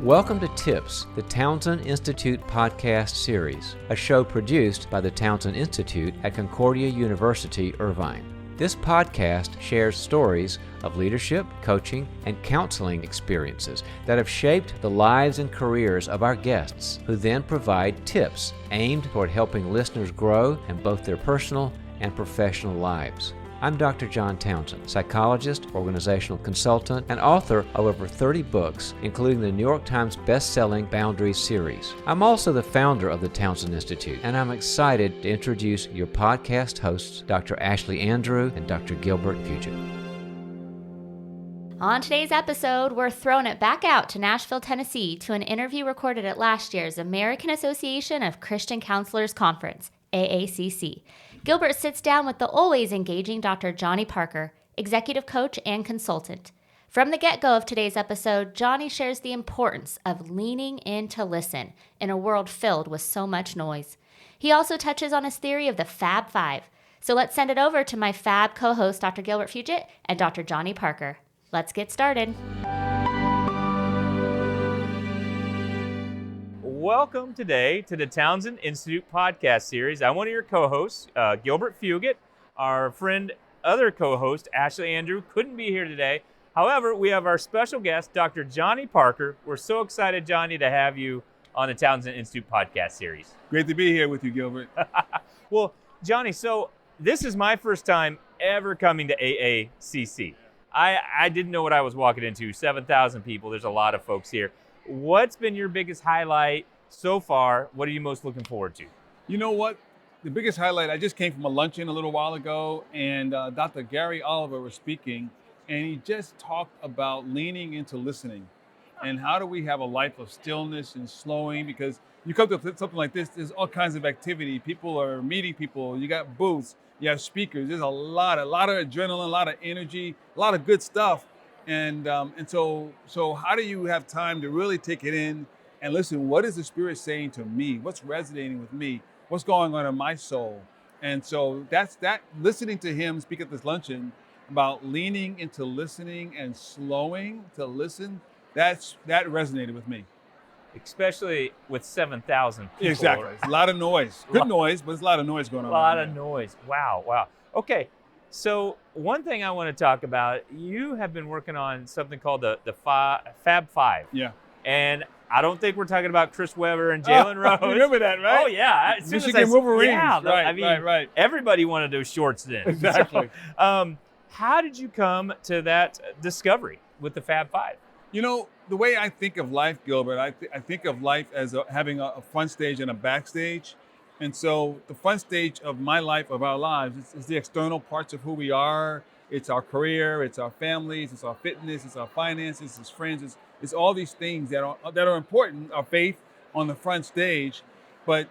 Welcome to Tips, the Townsend Institute podcast series, a show produced by the Townsend Institute at Concordia University Irvine. This podcast shares stories of leadership, coaching, and counseling experiences that have shaped the lives and careers of our guests, who then provide tips aimed toward helping listeners grow in both their personal and professional lives. I'm Dr. John Townsend, psychologist, organizational consultant, and author of over 30 books, including the New York Times bestselling Boundaries series. I'm also the founder of the Townsend Institute, and I'm excited to introduce your podcast hosts, Dr. Ashley Andrew and Dr. Gilbert Fugit. On today's episode, we're throwing it back out to Nashville, Tennessee, to an interview recorded at last year's American Association of Christian Counselors Conference, AACC. Gilbert sits down with the always engaging Dr. Johnny Parker, executive coach and consultant. From the get-go of today's episode, Johnny shares the importance of leaning in to listen in a world filled with so much noise. He also touches on his theory of the Fab Five. So let's send it over to my Fab co-host, Dr. Gilbert Fugit, and Dr. Johnny Parker. Let's get started. Welcome today to the Townsend Institute podcast series. I'm one of your co-hosts, Gilbert Fugit. Our other co-host, Ashley Andrew, couldn't be here today. However, we have our special guest, Dr. Johnny Parker. We're so excited, Johnny, to have you on the Townsend Institute podcast series. Great to be here with you, Gilbert. Well, Johnny, so this is my first time ever coming to AACC. I didn't know what I was walking into. 7,000 people. There's a lot of folks here. What's been your biggest highlight so far? What are you most looking forward to? You know what? The biggest highlight, I just came from a luncheon a little while ago, and Dr. Gary Oliver was speaking, and he just talked about leaning into listening. And how do we have a life of stillness and slowing? Because you come to something like this, there's all kinds of activity. People are meeting people. You got booths. You have speakers. There's a lot of adrenaline, a lot of energy, a lot of good stuff. And so how do you have time to really take it in and listen? What is the Spirit saying to me? What's resonating with me? What's going on in my soul? And so that's that. Listening to him speak at this luncheon about leaning into listening and slowing to listen. That resonated with me. Especially with 7,000 people. Exactly. It's a lot of noise. Good noise, but there's a lot of noise going on. A lot of noise. Wow. Okay. So one thing I want to talk about, you have been working on something called the Fab Five. Yeah. And I don't think we're talking about Chris Webber and Jalen Rose. Remember that, right? Oh, yeah. Michigan Wolverines. Yeah, right. Everybody wanted those shorts then. Exactly. So, how did you come to that discovery with the Fab Five? You know, the way I think of life, Gilbert, I think of life as having a front stage and a backstage. And so the front stage of my life, of our lives, is the external parts of who we are. It's our career, it's our families, it's our fitness, it's our finances, it's friends, it's all these things that are important, our faith on the front stage. But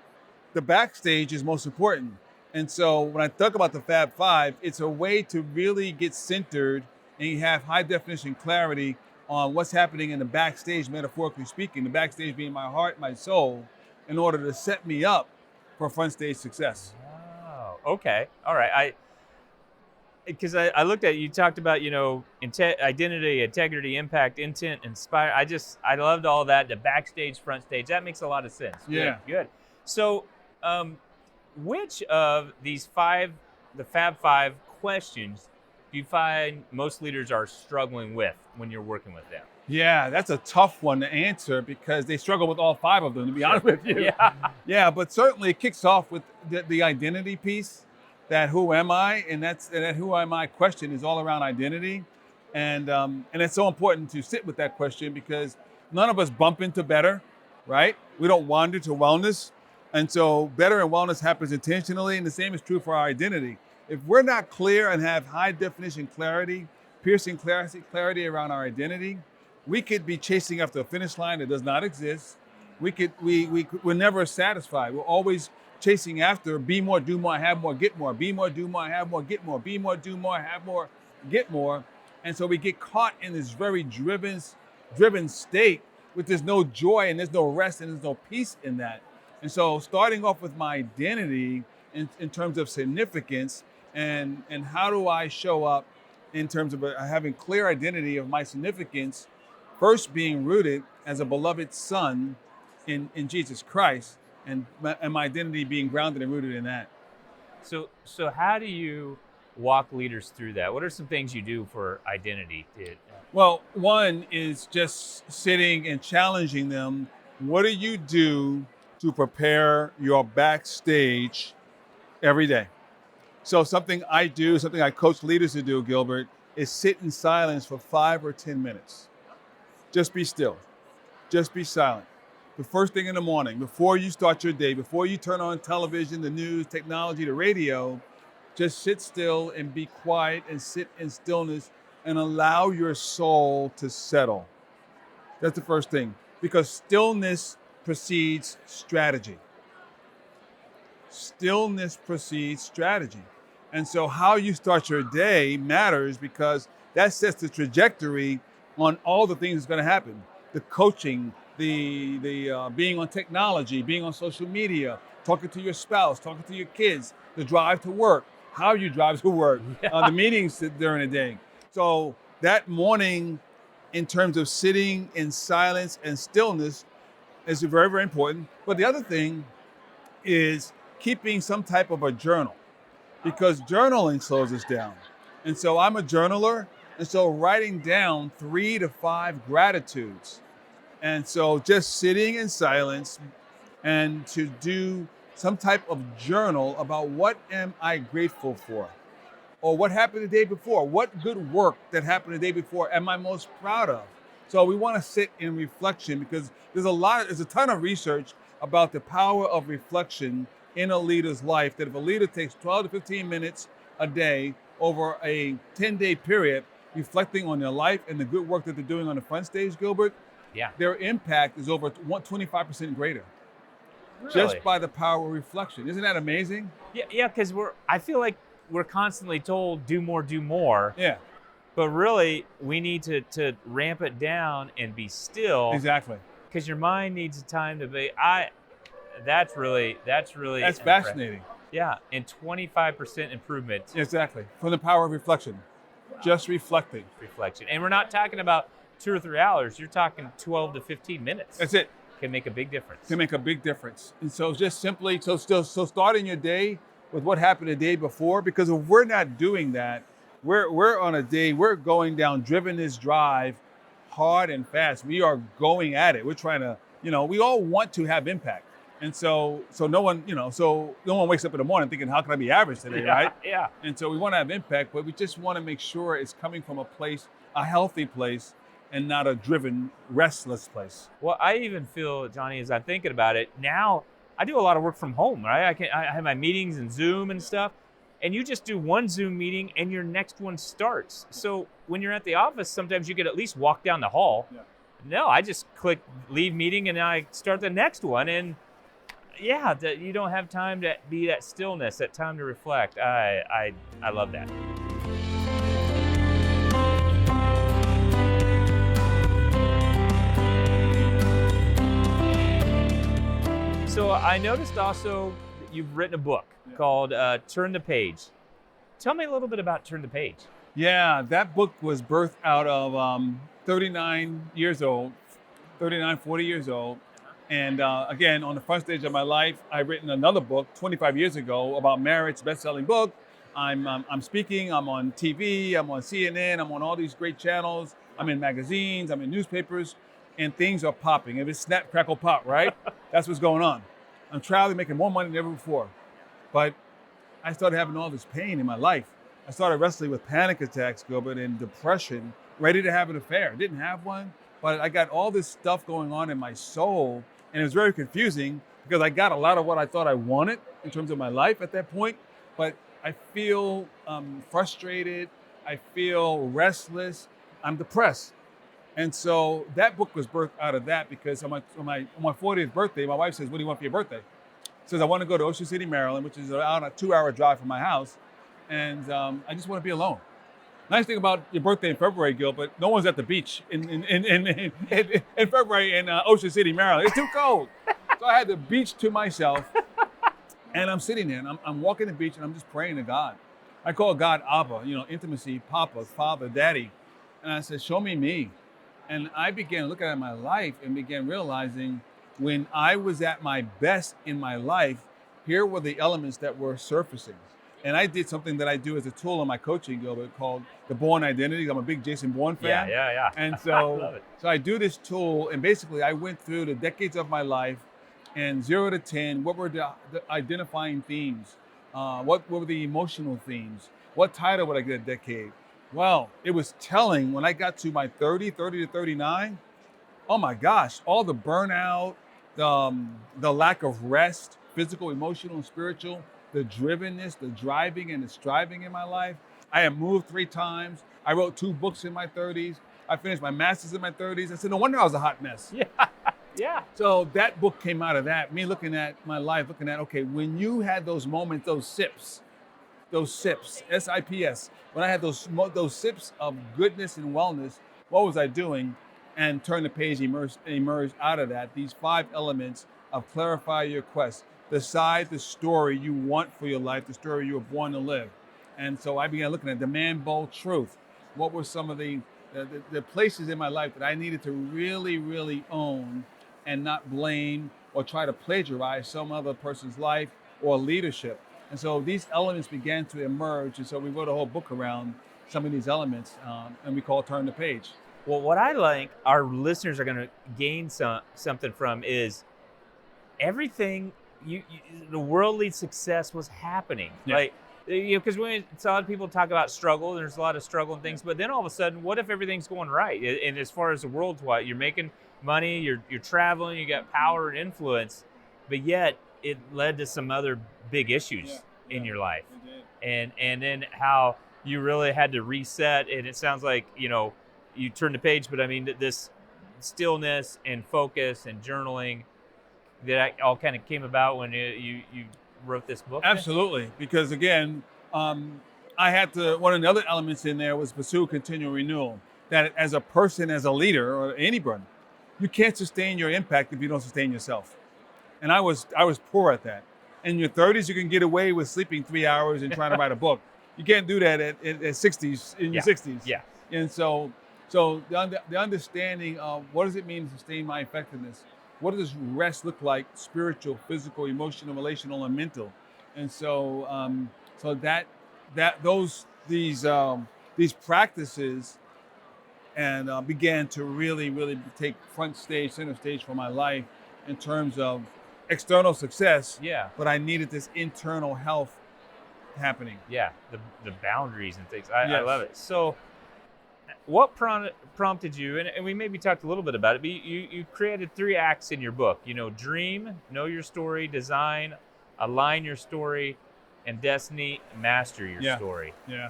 the backstage is most important. And so when I talk about the Fab Five, it's a way to really get centered and you have high definition clarity on what's happening in the backstage, metaphorically speaking, the backstage being my heart, my soul, in order to set me up for front stage success. Oh, okay. All right. Because I looked at you talked about, identity, integrity, impact, intent, inspire. I loved all that. The backstage, front stage. That makes a lot of sense. Yeah. Good. So, which of these the Fab Five questions do you find most leaders are struggling with when you're working with them? Yeah, that's a tough one to answer because they struggle with all five of them, to be honest with you. Yeah, but certainly it kicks off with the identity piece, that who am I? And that who am I question is all around identity. And it's so important to sit with that question because none of us bump into better, right? We don't wander to wellness. And so better and wellness happens intentionally, and the same is true for our identity. If we're not clear and have high definition clarity, piercing clarity around our identity, we could be chasing after a finish line that does not exist. We're never satisfied. We're always chasing after be more, do more, have more, get more. Be more, do more, have more, get more. Be more, do more, have more, get more. And so we get caught in this very driven state with there's no joy and there's no rest and there's no peace in that. And so starting off with my identity in terms of significance and how do I show up in terms of having clear identity of my significance, first being rooted as a beloved son in Jesus Christ, and my identity being grounded and rooted in that. So how do you walk leaders through that? What are some things you do for identity? Well, one is just sitting and challenging them. What do you do to prepare your backstage every day? So something I do, something I coach leaders to do, Gilbert, is sit in silence for 5 or 10 minutes. Just be still. Just be silent. The first thing in the morning, before you start your day, before you turn on television, the news, technology, the radio, just sit still and be quiet and sit in stillness and allow your soul to settle. That's the first thing, because stillness precedes strategy. Stillness precedes strategy. And so how you start your day matters, because that sets the trajectory on all the things that's going to happen. The coaching, the being on technology, being on social media, talking to your spouse, talking to your kids, the drive to work, how you drive to work, the meetings during the day. So that morning, in terms of sitting in silence and stillness, is very, very important. But the other thing is keeping some type of a journal, because journaling slows us down. And so I'm a journaler, and so writing down 3 to 5 gratitudes. And so just sitting in silence and to do some type of journal about what am I grateful for, or what happened the day before, what good work that happened the day before am I most proud of. So we want to sit in reflection, because there's a ton of research about the power of reflection in a leader's life, that if a leader takes 12 to 15 minutes a day over a 10-day period reflecting on their life and the good work that they're doing on the front stage, Gilbert, their impact is over 25% greater. Really? Just by the power of reflection. Isn't that amazing? Yeah, because I feel like we're constantly told do more. Yeah. But really, we need to ramp it down and be still. Exactly. Because your mind needs time to be. That's fascinating. Yeah, and 25% improvement. Exactly. From the power of reflection. Just reflecting. Reflection. And we're not talking about 2 or 3 hours. You're talking 12 to 15 minutes. That's it. Can make a big difference. Can make a big difference. And so just simply, so starting your day with what happened the day before, because if we're not doing that, we're on a day, we're going down, driven this drive hard and fast. We are going at it. We're trying to, we all want to have impact. And so no one wakes up in the morning thinking, how can I be average today, right? Yeah. And so we want to have impact, but we just want to make sure it's coming from a place, a healthy place, and not a driven, restless place. Well, I even feel, Johnny, as I'm thinking about it, now I do a lot of work from home, right? I have my meetings in Zoom and stuff, and you just do one Zoom meeting and your next one starts. So when you're at the office, sometimes you could at least walk down the hall. Yeah. No, I just click leave meeting and I start the next one. And yeah, you don't have time to be that stillness, that time to reflect. I love that. So I noticed also that you've written a book called Turn the Page. Tell me a little bit about Turn the Page. Yeah, that book was birthed out of 39, 40 years old. And again, on the front stage of my life, I've written another book 25 years ago about marriage, best-selling book. I'm speaking, I'm on TV, I'm on CNN, I'm on all these great channels. I'm in magazines, I'm in newspapers, and things are popping. If it's snap, crackle, pop, right? That's what's going on. I'm traveling, making more money than ever before. But I started having all this pain in my life. I started wrestling with panic attacks, Gilbert, and depression, ready to have an affair. Didn't have one, but I got all this stuff going on in my soul, and it was very confusing because I got a lot of what I thought I wanted in terms of my life at that point, but I feel frustrated, I feel restless, I'm depressed. And so that book was birthed out of that, because on my 40th birthday, my wife says, what do you want for your birthday? Says, I want to go to Ocean City, Maryland, which is about a 2-hour drive from my house. And I just want to be alone. Nice thing about your birthday in February, Gilbert, no one's at the beach in February in Ocean City, Maryland. It's too cold. So I had the beach to myself. And I'm sitting there and I'm walking the beach and I'm just praying to God. I call God Abba, intimacy, Papa, Father, Daddy. And I said, show me me. And I began looking at my life and began realizing when I was at my best in my life, here were the elements that were surfacing. And I did something that I do as a tool in my coaching, Gilbert, called the Bourne Identity. I'm a big Jason Bourne fan. Yeah. And I so, love it. so I do this tool, and basically I went through the decades of my life, and 0 to 10, what were the identifying themes? What were the emotional themes? What title would I get a decade? Well, it was telling when I got to my 30 to 39, oh my gosh, all the burnout, the lack of rest, physical, emotional, and spiritual, the drivenness, the driving and the striving in my life. I had moved 3 times. I wrote 2 books in my 30s. I finished my master's in my 30s. I said, no wonder I was a hot mess. Yeah. So that book came out of that, me looking at my life, looking at, okay, when you had those moments, those sips, S-I-P-S, when I had those sips of goodness and wellness, what was I doing? And turn the page, emerge out of that. These 5 elements of clarify your quest. Decide the story you want for your life, the story you were born to live. And so I began looking at demand, bold, truth. What were some of the places in my life that I needed to really, really own and not blame or try to plagiarize some other person's life or leadership. And so these elements began to emerge. And so we wrote a whole book around some of these elements, and we call it Turn the Page. Well, what I like our listeners are going to gain something from is everything the worldly success was happening. Yeah. Like, because when a lot of people talk about struggle, there's a lot of struggle and things, but then all of a sudden, what if everything's going right? And as far as the world's what, you're making money, you're traveling, you got power and influence, but yet it led to some other big issues in your life. And then how you really had to reset, and it sounds like, you turned the page, but I mean, this stillness and focus and journaling, that all kind of came about when you wrote this book? Absolutely, because again, I had to, one of the other elements in there was pursue continual renewal. That as a person, as a leader, or anyone, you can't sustain your impact if you don't sustain yourself. And I was poor at that. In your 30s, you can get away with sleeping 3 hours and trying to write a book. You can't do that at 60s, in your 60s. Yeah. And so the understanding of what does it mean to sustain my effectiveness? What does rest look like? Spiritual, physical, emotional, relational, and mental. And so these practices and began to really take center stage for my life in terms of external success. Yeah. But I needed this internal health happening. Yeah, the boundaries and things. I Yes. love it. So what prompted you, and we maybe talked a little bit about it, but you created 3 acts in your book. Dream, know your story, design, align your story, and destiny, master your story. Yeah.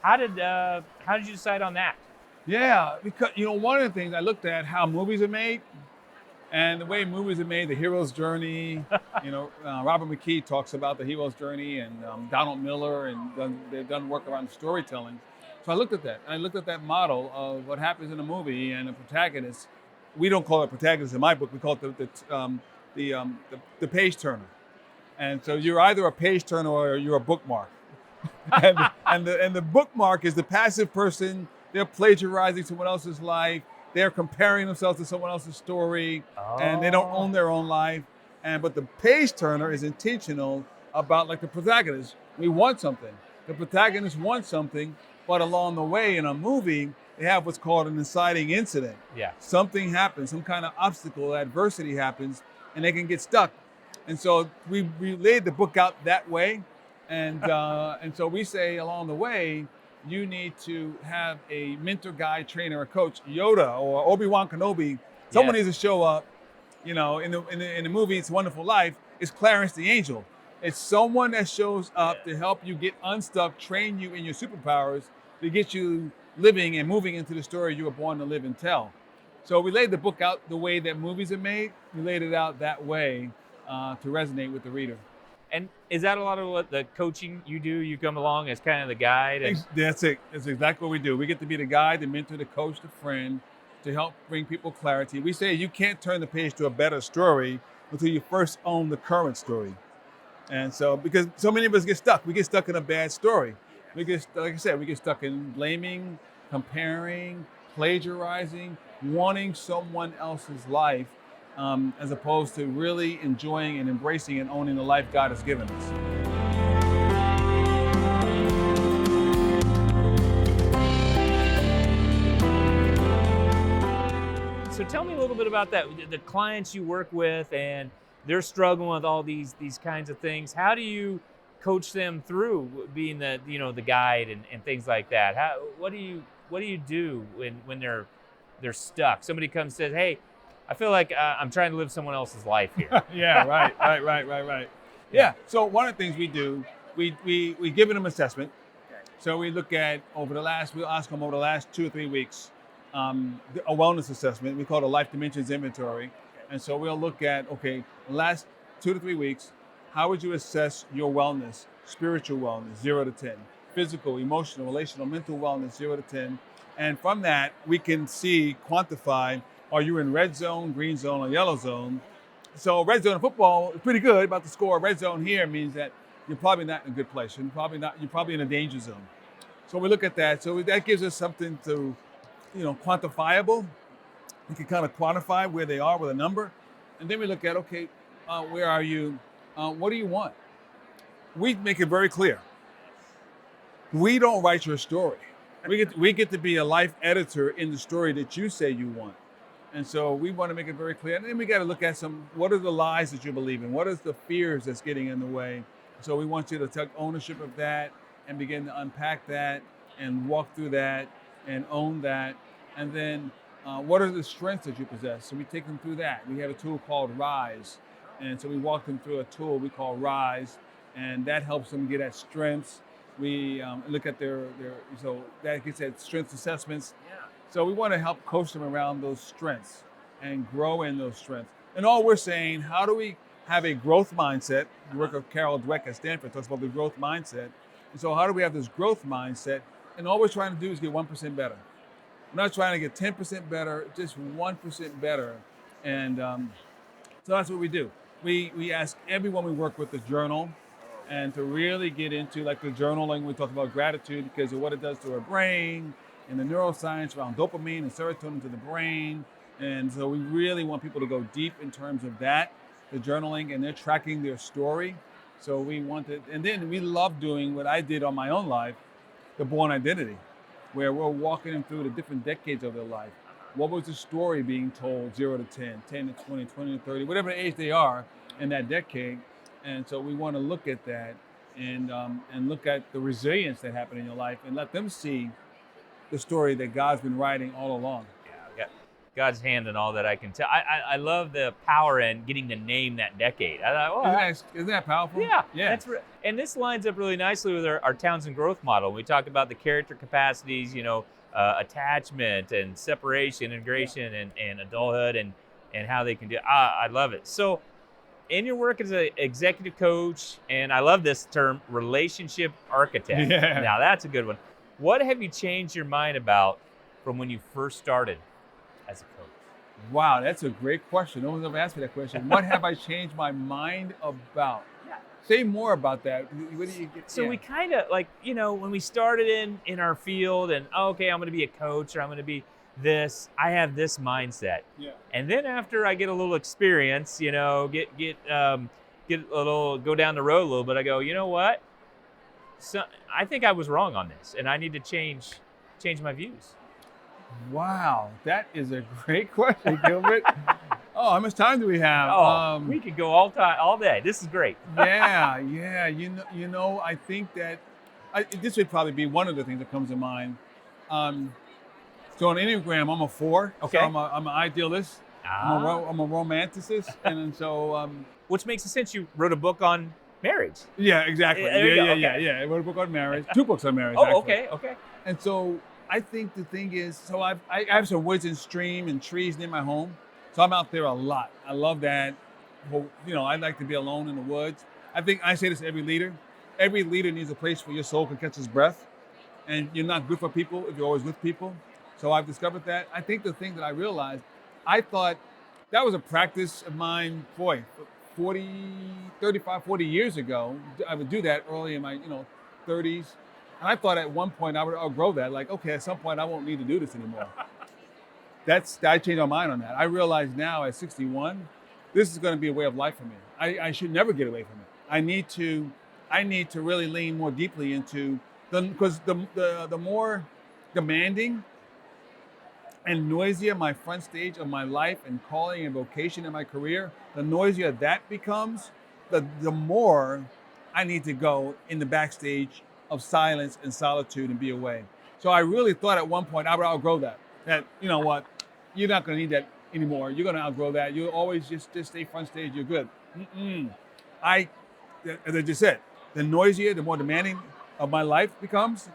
How did you decide on that? Yeah, because one of the things I looked at how movies are made, and the way movies are made, the hero's journey. Robert McKee talks about the hero's journey, and Donald Miller, and they've done work around storytelling. So I looked at that. I looked at that model of what happens in a movie, and a protagonist. We don't call it protagonist in my book. We call it the page turner. And so you're either a page turner or you're a bookmark. and the bookmark is the passive person. They're plagiarizing someone else's life. They're comparing themselves to someone else's story, and they don't own their own life. But the page turner is intentional about, like the protagonist. We want something. The protagonist wants something, but along the way in a movie, they have what's called an inciting incident. Yeah. Something happens, some kind of obstacle, adversity happens, and they can get stuck. And so we laid the book out that way. And so we say along the way, you need to have a mentor, guide, trainer, or coach. Yoda or Obi-Wan Kenobi. Someone needs to show up. In the movie It's a Wonderful Life, it's Clarence the Angel. It's someone that shows up to help you get unstuck, train you in your superpowers, to get you living and moving into the story you were born to live and tell. So we laid the book out the way that movies are made. We laid it out that way to resonate with the reader. And is that a lot of what the coaching you do? You come along as kind of the guide? That's it. That's exactly what we do. We get to be the guide, the mentor, the coach, the friend, to help bring people clarity. We say you can't turn the page to a better story until you first own the current story. And so, because so many of us get stuck. We get stuck in a bad story. Like I said, we get stuck in blaming, comparing, plagiarizing, wanting someone else's life, as opposed to really enjoying and embracing and owning the life God has given us. So tell me a little bit about that. The clients you work with, and they're struggling with all these kinds of things. How do you coach them through being the guide and things like that? What do you do when they're stuck? Somebody comes and says, "Hey, I feel like I'm trying to live someone else's life here." Yeah, right. Yeah. So one of the things we do, we give them an assessment. So we look at we'll ask them over the last 2 or 3 weeks, a wellness assessment. We call it a life dimensions inventory. And so we'll look at, the last 2 to 3 weeks, how would you assess your wellness, spiritual wellness, 0 to 10, physical, emotional, relational, mental wellness, 0 to 10. And from that, we can quantify, are you in red zone, green zone, or yellow zone? So red zone in football is pretty good, about to score. Red zone here means that you're probably not in a good place. You're probably in a danger zone. So we look at that. So that gives us something to, quantifiable. We can kind of quantify where they are with a number. And then we look at, where are you? What do you want? We make it very clear. We don't write your story. We get to be a life editor in the story that you say you want. And so we want to make it very clear. And then we got to look at what are the lies that you believe in? What is the fears that's getting in the way? So we want you to take ownership of that and begin to unpack that and walk through that and own that. And then what are the strengths that you possess? So we take them through that. We have a tool called RISE. And so we walk them through a tool we call RISE, and that helps them get at strengths. We look at so that gets at strengths assessments. Yeah. So we want to help coach them around those strengths and grow in those strengths. And all we're saying, how do we have a growth mindset? The work of Carol Dweck at Stanford talks about the growth mindset. And so how do we have this growth mindset? And all we're trying to do is get 1% better. We're not trying to get 10% better, just 1% better. And so that's what we do. We ask everyone we work with to journal and to really get into like the journaling. We talk about gratitude because of what it does to our brain and the neuroscience around dopamine and serotonin to the brain. And so we really want people to go deep in terms of that, the journaling, and they're tracking their story. So we want to, and then we love doing what I did on my own life, the Born Identity, where we're walking them through the different decades of their life. What was the story being told, 0 to 10, 10 to 20, 20 to 30, whatever age they are in that decade. And so we want to look at that and look at the resilience that happened in your life and let them see the story that God's been writing all along. Yeah, God's hand in all that, I can tell. I love the power in getting to name that decade. I thought, well, isn't that powerful? Yeah. And this lines up really nicely with our Townsend growth model. We talk about the character capacities, attachment and separation, integration, and adulthood, and how they can do. I love it. So, in your work as an executive coach, and I love this term, relationship architect. Yeah. Now that's a good one. What have you changed your mind about from when you first started as a coach? Wow, that's a great question. No one's ever asked me that question. What have I changed my mind about? Yeah. Say more about that. What do you get? So we kind of when we started in our field and I'm going to be a coach or I'm going to be this, I have this mindset. Yeah. And then after I get a little experience, get a little, go down the road a little bit, I go, you know what? So I think I was wrong on this and I need to change my views. Wow, that is a great question, Gilbert. How much time do we have? We could go all day. This is great. Yeah. I think that this would probably be one of the things that comes to mind. So on Enneagram, I'm a 4. Okay. So I'm an idealist. I'm a romanticist, and so which makes sense. You wrote a book on marriage. Yeah, exactly. Yeah. I wrote a book on marriage. 2 books on marriage. Oh, actually. okay. And so I think the thing is, so I have some woods and stream and trees near my home, so I'm out there a lot. I love that. Well, I like to be alone in the woods. I think I say this to every leader. Every leader needs a place where your soul can catch its breath, and you're not good for people if you're always with people. So I've discovered that. I think the thing that I realized, I thought that was a practice of mine, 35, 40 years ago. I would do that early in my 30s. And I thought at one point I would outgrow that. Like, okay, at some point I won't need to do this anymore. I changed my mind on that. I realize now at 61, this is going to be a way of life for me. I should never get away from it. I need to really lean more deeply into because the more demanding and noisier my front stage of my life and calling and vocation in my career, the noisier that becomes, the more I need to go in the backstage of silence and solitude and be away. So I really thought at one point I would outgrow that. That, you know what, you're not going to need that anymore. You're going to outgrow that. You'll always just stay front stage. You're good. As I just said, the noisier, the more demanding of my life becomes,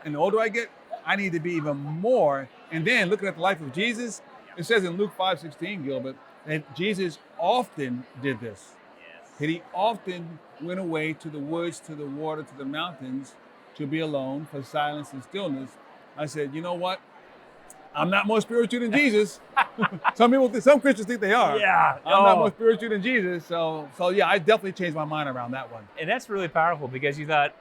and the older I get, I need to be even more. And then looking at the life of Jesus, it says in Luke 5:16, Gilbert, that Jesus often did this. That he often went away to the woods, to the water, to the mountains to be alone for silence and stillness. I said, you know what? I'm not more spiritual than Jesus. Some Christians think they are. Yeah. I'm not more spiritual than Jesus. So yeah, I definitely changed my mind around that one. And that's really powerful because you thought,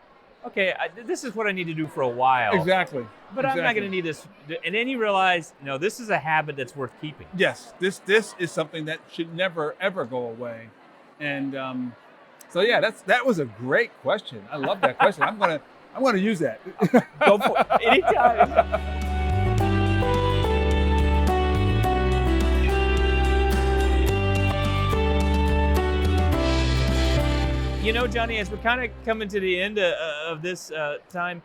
okay, this is what I need to do for a while. Exactly. But I'm not going to need this. And then you realize, no, this is a habit that's worth keeping. Yes, this is something that should never, ever go away. And so yeah, that was a great question. I love that question. I'm gonna use that. Go for it. Anytime. You know, Johnny, as we're kind of coming to the end of this time,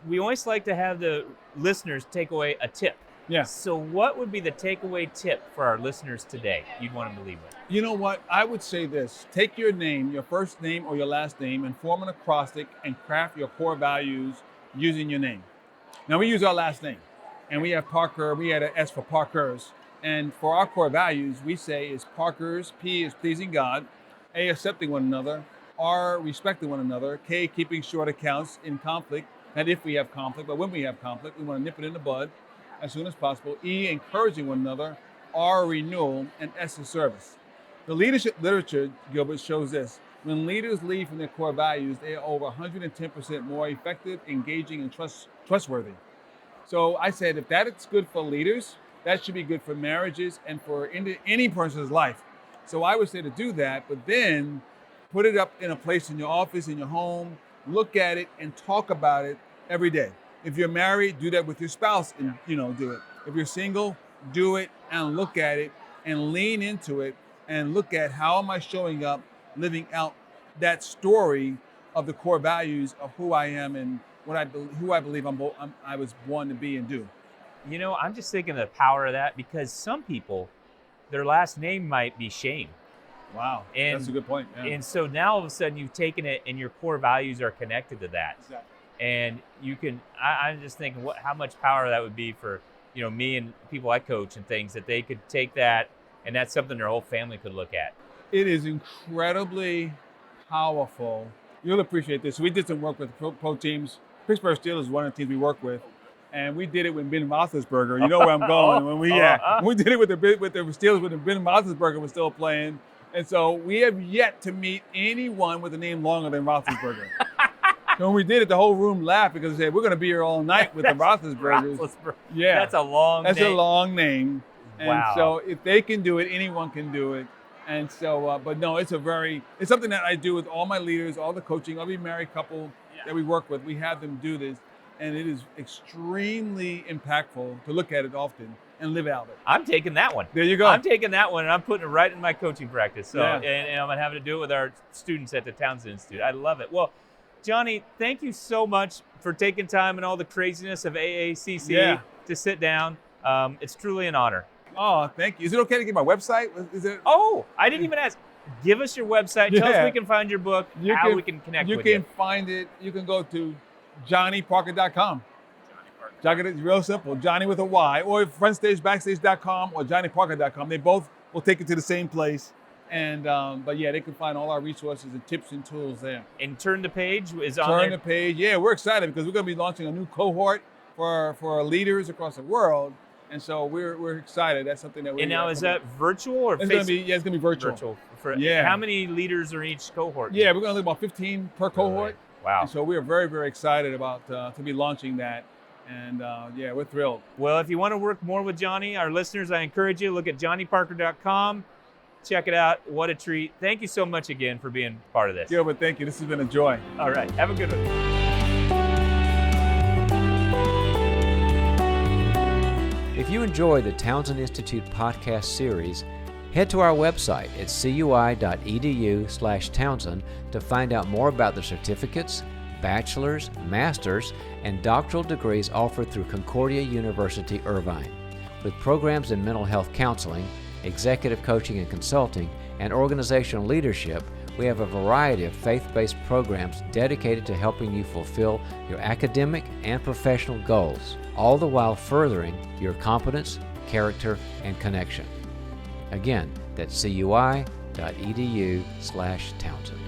we always like to have the listeners take away a tip. Yeah. So what would be the takeaway tip for our listeners today you'd want them to leave with? You know what? I would say this. Take your name, your first name or your last name, and form an acrostic and craft your core values using your name. Now, we use our last name. And we have Parker. We had an S for Parkers. And for our core values, we say is Parkers. P is pleasing God. A, accepting one another. R, respecting one another. K, keeping short accounts in conflict. Not if we have conflict, but when we have conflict, we want to nip it in the bud as soon as possible. E, encouraging one another. R, renewal. And S is service. The leadership literature, Gilbert, shows this. When leaders lead from their core values, they are over 110% more effective, engaging, and trustworthy. So I said, if that is good for leaders, that should be good for marriages and for any person's life. So I would say to do that, but then put it up in a place in your office, in your home, look at it and talk about it every day. If you're married, do that with your spouse and, do it. If you're single, do it and look at it and lean into it and look at how am I showing up, living out that story of the core values of who I am and who I believe I was born to be and do. You know, I'm just thinking of the power of that because some people, their last name might be Shane. Wow, that's a good point. Yeah. And so now all of a sudden you've taken it and your core values are connected to that. Exactly. And you can, I'm just thinking how much power that would be for, me and people I coach and things that they could take that and that's something their whole family could look at. It is incredibly powerful. You'll appreciate this. We did some work with pro teams. Pittsburgh Steelers is one of the teams we work with. And we did it with Ben Roethlisberger. You know where I'm going. When we did it with the Steelers when Ben Roethlisberger was still playing. And so we have yet to meet anyone with a name longer than Roethlisberger. So when we did it, the whole room laughed because they said, we're going to be here all night with the Roethlisbergers. Yeah. That's a long name. That's a long name. And wow. So if they can do it, anyone can do it. And so, but no, it's something that I do with all my leaders, all the coaching, every married couple that we work with, we have them do this. And it is extremely impactful to look at it often and live out it. I'm taking that one. There you go. I'm taking that one and I'm putting it right in my coaching practice. So, yeah. and I'm going to have to do it with our students at the Townsend Institute. I love it. Well, Johnny, thank you so much for taking time and all the craziness of AACC to sit down. It's truly an honor. Oh, thank you. Is it okay to give my website? Oh, I didn't even ask. Give us your website. Tell us where we can find your book, how we can connect with you. You can find it. You can go to JohnnyParker.com. It's real simple. Johnny with a Y, or frontstagebackstage.com or JohnnyParker.com. They both will take you to the same place. And but yeah, they can find all our resources and tips and tools there. And Turn the Page is on there. Turn the Page. Yeah, we're excited because we're going to be launching a new cohort for our leaders across the world. And so we're excited. That's something that we're. And now is that virtual or it's going to be virtual. How many leaders are in each cohort? Yeah, we're going to leave about 15 per cohort. Wow. And so we are very, very excited about to be launching that. And yeah, we're thrilled. Well, if you want to work more with Johnny, our listeners, I encourage you to look at johnnyparker.com. Check it out. What a treat. Thank you so much again for being part of this. Gilbert, thank you. This has been a joy. All right. Have a good one. If you enjoy the Townsend Institute podcast series, head to our website at cui.edu/Townsend to find out more about the certificates, bachelor's, master's, and doctoral degrees offered through Concordia University Irvine. With programs in mental health counseling, executive coaching and consulting, and organizational leadership, we have a variety of faith-based programs dedicated to helping you fulfill your academic and professional goals, all the while furthering your competence, character, and connection. Again, that's cui.edu/Townsend.